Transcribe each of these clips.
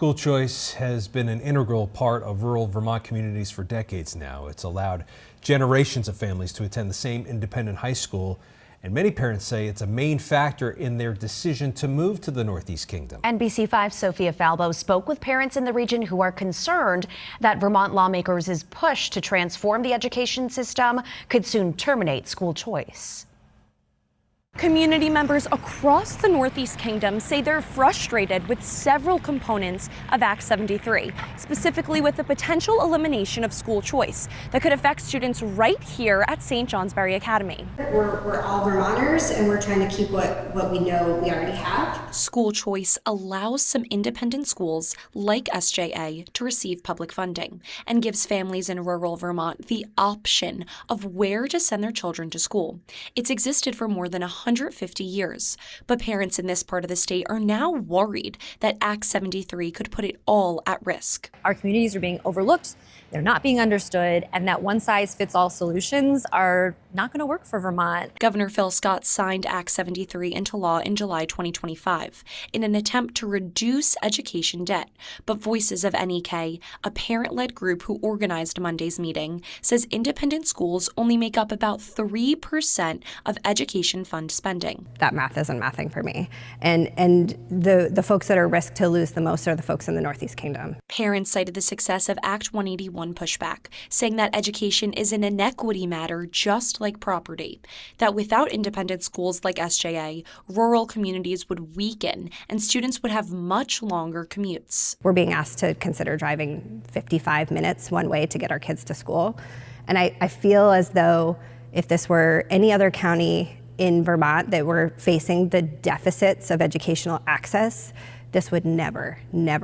School choice has been an integral part of rural Vermont communities for decades now. It's allowed generations of families to attend the same independent high school, and many parents say it's a main factor in their decision to move to the Northeast Kingdom. NBC5's Sophia Falbo spoke with parents in the region who are concerned that Vermont lawmakers' push to transform the education system could soon terminate school choice. Community members across the Northeast Kingdom say they're frustrated with several components of Act 73, specifically with the potential elimination of school choice that could affect students right here at St. Johnsbury Academy. We're all Vermonters, and we're trying to keep what we know we already have. School choice allows some independent schools like SJA to receive public funding and gives families in rural Vermont the option of where to send their children to school. It's existed for more than 150 years, but parents in this part of the state are now worried that Act 73 could put it all at risk. Our communities are being overlooked, they're not being understood, and that one-size-fits-all solutions are not going to work for Vermont. Governor Phil Scott signed Act 73 into law in July 2025 in an attempt to reduce education debt. But Voices of NEK, a parent-led group who organized Monday's meeting, says independent schools only make up about 3% of education fund spending. That math isn't mathing for me. And the folks that are at risk to lose the most are the folks in the Northeast Kingdom. Parents cited the success of Act 181 pushback, saying that education is an inequity matter just like property, that without independent schools like SJA, rural communities would weaken and students would have much longer commutes. We're being asked to consider driving 55 minutes one way to get our kids to school. And I feel as though if this were any other county in Vermont that were facing the deficits of educational access, this would never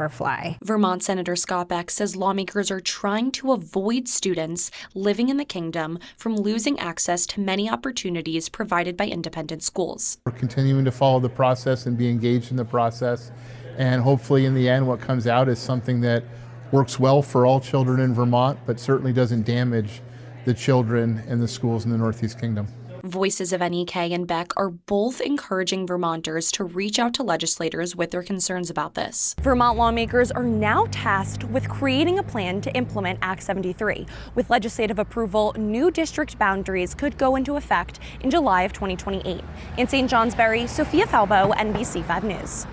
fly. Vermont Senator Scott Beck says lawmakers are trying to avoid students living in the kingdom from losing access to many opportunities provided by independent schools. We're continuing to follow the process and be engaged in the process, and hopefully in the end what comes out is something that works well for all children in Vermont, but certainly doesn't damage the children and the schools in the Northeast Kingdom. Voices of NEK and Beck are both encouraging Vermonters to reach out to legislators with their concerns about this. Vermont lawmakers are now tasked with creating a plan to implement Act 73. With legislative approval, new district boundaries could go into effect in July of 2028. In St. Johnsbury, Sophia Falbo, NBC5 News.